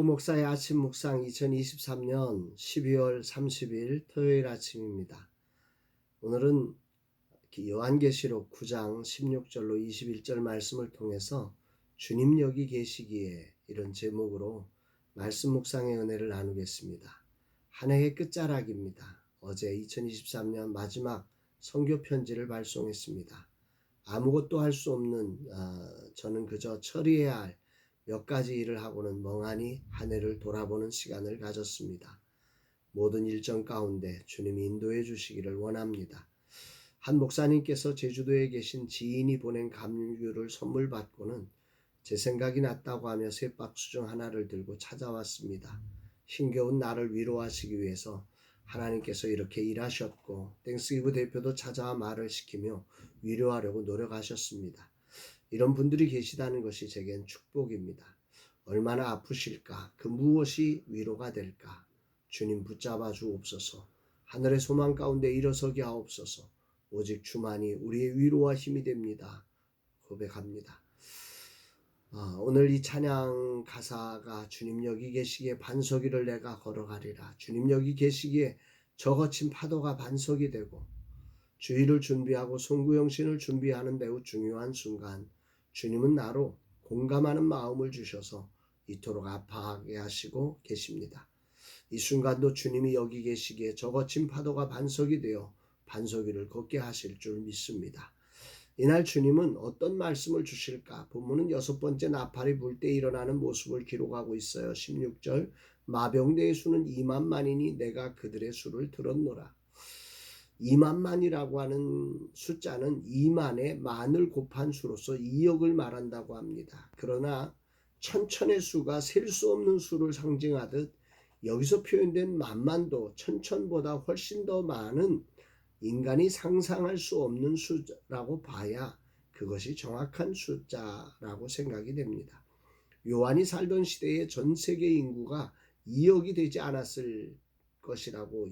목사의 아침 묵상 2023년 12월 30일 토요일 아침입니다. 오늘은 요한계시록 9장 16절로 21절 말씀을 통해서 주님 여기 계시기에 이런 제목으로 말씀 묵상의 은혜를 나누겠습니다. 한 해의 끝자락입니다. 어제 2023년 마지막 선교 편지를 발송했습니다. 아무것도 할 수 없는 저는 그저 처리해야 할 몇 가지 일을 하고는 멍하니 한 해를 돌아보는 시간을 가졌습니다. 모든 일정 가운데 주님이 인도해 주시기를 원합니다. 한 목사님께서 제주도에 계신 지인이 보낸 감귤을 선물 받고는 제 생각이 났다고 하며 세 박스 중 하나를 들고 찾아왔습니다. 힘겨운 나를 위로하시기 위해서 하나님께서 이렇게 일하셨고 땡스기브 대표도 찾아와 말을 시키며 위로하려고 노력하셨습니다. 이런 분들이 계시다는 것이 제겐 축복입니다. 얼마나 아프실까? 그 무엇이 위로가 될까? 주님 붙잡아 주옵소서. 하늘의 소망 가운데 일어서게 하옵소서. 오직 주만이 우리의 위로와 힘이 됩니다. 고백합니다. 오늘 이 찬양 가사가 주님 여기 계시기에 반석이를 내가 걸어가리라. 주님 여기 계시기에 저 거친 파도가 반석이 되고 주의를 준비하고 송구영신을 준비하는 매우 중요한 순간 주님은 나로 공감하는 마음을 주셔서 이토록 아파하게 하시고 계십니다. 이 순간도 주님이 여기 계시기에 저 거친 파도가 반석이 되어 반석 위를 걷게 하실 줄 믿습니다. 이날 주님은 어떤 말씀을 주실까? 본문은 6번째 나팔이 불 때 일어나는 모습을 기록하고 있어요. 16절 마병대의 수는 2만만이니 내가 그들의 수를 들었노라. 2만만이라고 하는 숫자는 2만의 만을 곱한 수로서 2억을 말한다고 합니다. 그러나 천천의 수가 셀 수 없는 수를 상징하듯 여기서 표현된 만만도 천천보다 훨씬 더 많은 인간이 상상할 수 없는 수라고 봐야 그것이 정확한 숫자라고 생각이 됩니다. 요한이 살던 시대에 전 세계 인구가 2억이 되지 않았을 것이라고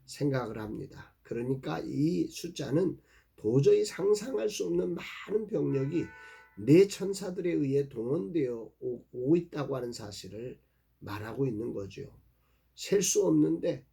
생각을 합니다. 그러니까 이 숫자는 도저히 상상할 수 없는 많은 병력이 내 천사들에 의해 동원되어 오고 있다고 하는 사실을 말하고 있는 거죠. 셀 수 없는데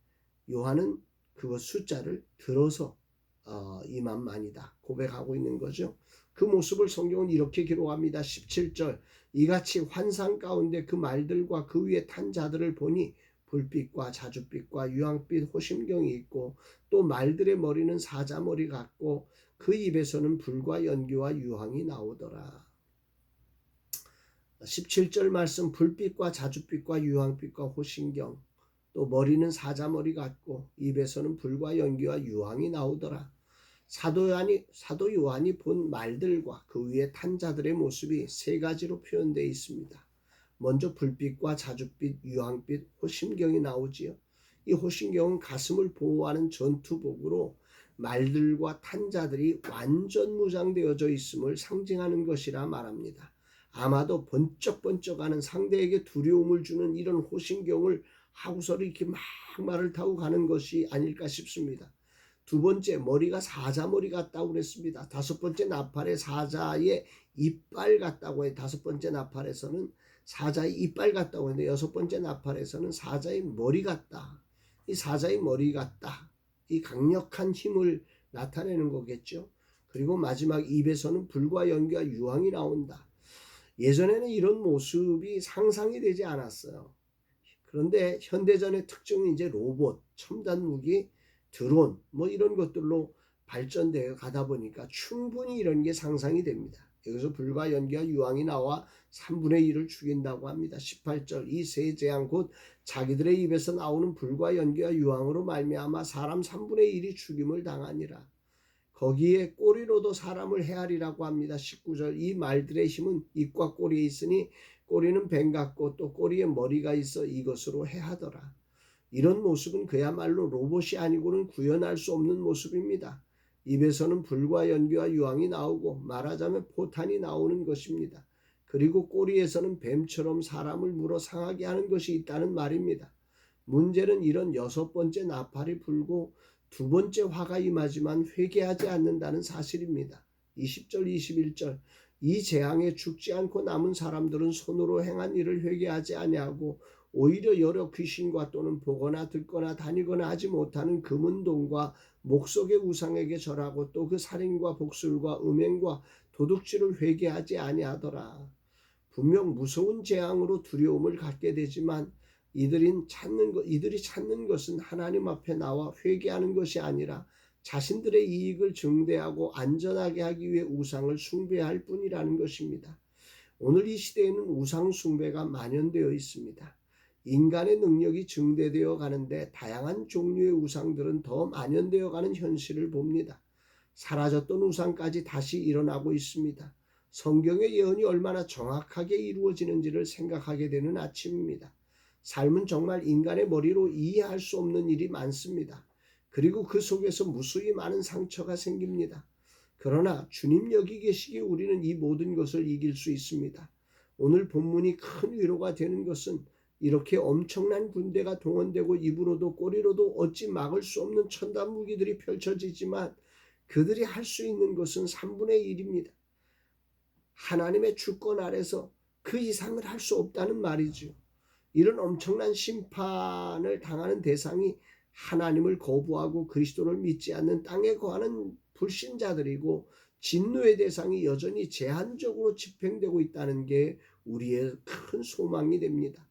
요한은 그 숫자를 들어서 2만만이다 고백하고 있는 거죠. 그 모습을 성경은 이렇게 기록합니다. 17절 이같이 환상 가운데 그 말들과 그 위에 탄 자들을 보니 불빛과 자줏빛과 유황빛 호심경이 있고 또 말들의 머리는 사자머리 같고 그 입에서는 불과 연기와 유황이 나오더라. 17절 말씀 불빛과 자줏빛과 유황빛과 호심경 또 머리는 사자머리 같고 입에서는 불과 연기와 유황이 나오더라. 사도 요한이 본 말들과 그 위에 탄 자들의 모습이 세 가지로 표현되어 있습니다. 먼저 불빛과 자줏빛, 유황빛, 호심경이 나오지요. 이 호심경은 가슴을 보호하는 전투복으로 말들과 탄 자들이 완전 무장되어져 있음을 상징하는 것이라 말합니다. 아마도 번쩍번쩍하는 상대에게 두려움을 주는 이런 호심경을 하고서 이렇게 막 말을 타고 가는 것이 아닐까 싶습니다. 두 번째, 머리가 사자머리 같다고 그랬습니다. 다섯 번째 나팔에 사자의 이빨 같다고 해요. 다섯 번째 나팔에서는 사자의 이빨 같다고 했는데 여섯 번째 나팔에서는 사자의 머리 같다. 이 사자의 머리 같다. 이 강력한 힘을 나타내는 거겠죠. 그리고 마지막 입에서는 불과 연기와 유황이 나온다. 예전에는 이런 모습이 상상이 되지 않았어요. 그런데 현대전의 특징은 이제 로봇, 첨단 무기, 드론 이런 것들로 발전되어 가다 보니까 충분히 이런 게 상상이 됩니다. 여기서 불과 연기와 유황이 나와 3분의 1을 죽인다고 합니다. 18절 이 세 재앙 곧 자기들의 입에서 나오는 불과 연기와 유황으로 말미암아 사람 3분의 1이 죽임을 당하니라. 거기에 꼬리로도 사람을 해하리라고 합니다. 19절 이 말들의 힘은 입과 꼬리에 있으니 꼬리는 뱀 같고 또 꼬리에 머리가 있어 이것으로 해하더라. 이런 모습은 그야말로 로봇이 아니고는 구현할 수 없는 모습입니다. 입에서는 불과 연기와 유황이 나오고 말하자면 포탄이 나오는 것입니다. 그리고 꼬리에서는 뱀처럼 사람을 물어 상하게 하는 것이 있다는 말입니다. 문제는 이런 여섯 번째 나팔이 불고 두 번째 화가 임하지만 회개하지 않는다는 사실입니다. 20절 21절 이 재앙에 죽지 않고 남은 사람들은 손으로 행한 일을 회개하지 아니하고 오히려 여러 귀신과 또는 보거나 듣거나 다니거나 하지 못하는 금은동과 목석의 우상에게 절하고 또 그 살인과 복술과 음행과 도둑질을 회개하지 아니하더라. 분명 무서운 재앙으로 두려움을 갖게 되지만 이들이 찾는 것은 하나님 앞에 나와 회개하는 것이 아니라 자신들의 이익을 증대하고 안전하게 하기 위해 우상을 숭배할 뿐이라는 것입니다. 오늘 이 시대에는 우상 숭배가 만연되어 있습니다. 인간의 능력이 증대되어 가는데 다양한 종류의 우상들은 더 만연되어 가는 현실을 봅니다. 사라졌던 우상까지 다시 일어나고 있습니다. 성경의 예언이 얼마나 정확하게 이루어지는지를 생각하게 되는 아침입니다. 삶은 정말 인간의 머리로 이해할 수 없는 일이 많습니다. 그리고 그 속에서 무수히 많은 상처가 생깁니다. 그러나 주님 여기 계시기에 우리는 이 모든 것을 이길 수 있습니다. 오늘 본문이 큰 위로가 되는 것은 이렇게 엄청난 군대가 동원되고 입으로도 꼬리로도 어찌 막을 수 없는 첨단 무기들이 펼쳐지지만 그들이 할 수 있는 것은 3분의 1입니다. 하나님의 주권 아래서 그 이상을 할 수 없다는 말이죠. 이런 엄청난 심판을 당하는 대상이 하나님을 거부하고 그리스도를 믿지 않는 땅에 거하는 불신자들이고 진노의 대상이 여전히 제한적으로 집행되고 있다는 게 우리의 큰 소망이 됩니다.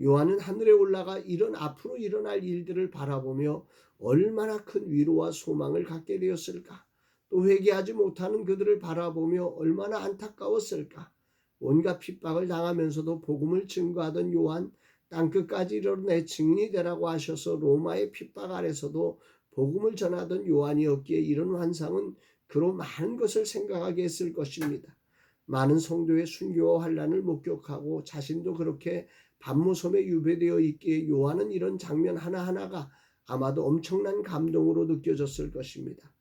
요한은 하늘에 올라가 이런 앞으로 일어날 일들을 바라보며 얼마나 큰 위로와 소망을 갖게 되었을까? 또 회개하지 못하는 그들을 바라보며 얼마나 안타까웠을까? 온갖 핍박을 당하면서도 복음을 증거하던 요한, 땅끝까지 이르러 증인이 되라고 하셔서 로마의 핍박 아래서도 복음을 전하던 요한이었기에 이런 환상은 그로 많은 것을 생각하게 했을 것입니다. 많은 성도의 순교와 환난을 목격하고 자신도 그렇게 반모섬에 유배되어 있기에 요한은 이런 장면 하나하나가 아마도 엄청난 감동으로 느껴졌을 것입니다.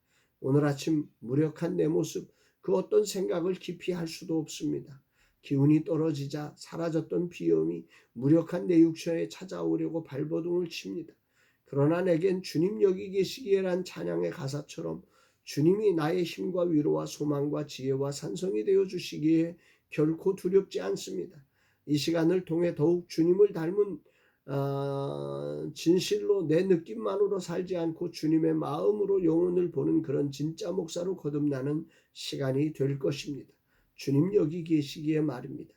오늘 아침 무력한 내 모습, 그 어떤 생각을 깊이 할 수도 없습니다. 기운이 떨어지자 사라졌던 비염이 무력한 내 육체에 찾아오려고 발버둥을 칩니다. 그러나 내겐 주님 여기 계시기에란 찬양의 가사처럼 주님이 나의 힘과 위로와 소망과 지혜와 산성이 되어 주시기에 결코 두렵지 않습니다. 이 시간을 통해 더욱 주님을 닮은 진실로 내 느낌만으로 살지 않고 주님의 마음으로 영혼을 보는 그런 진짜 목사로 거듭나는 시간이 될 것입니다. 주님 여기 계시기에 말입니다.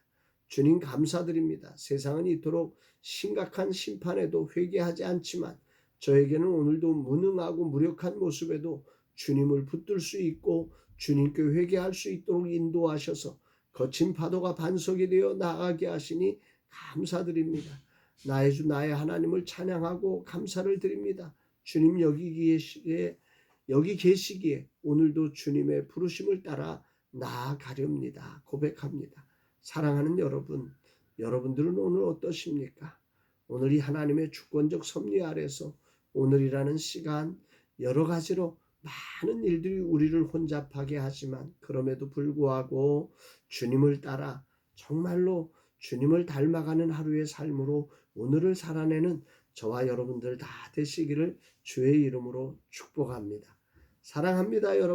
주님 감사드립니다. 세상은 이토록 심각한 심판에도 회개하지 않지만 저에게는 오늘도 무능하고 무력한 모습에도 주님을 붙들 수 있고 주님께 회개할 수 있도록 인도하셔서 거친 파도가 반석이 되어 나가게 하시니 감사드립니다. 나의 주 나의 하나님을 찬양하고 감사를 드립니다. 주님 여기 계시기에 오늘도 주님의 부르심을 따라 나아가렵니다. 고백합니다. 사랑하는 여러분, 여러분들은 오늘 어떠십니까? 오늘 이 하나님의 주권적 섭리 아래서 오늘이라는 시간 여러 가지로 많은 일들이 우리를 혼잡하게 하지만 그럼에도 불구하고 주님을 따라 정말로 주님을 닮아가는 하루의 삶으로 오늘을 살아내는 저와 여러분들 다 되시기를 주의 이름으로 축복합니다. 사랑합니다, 여러분.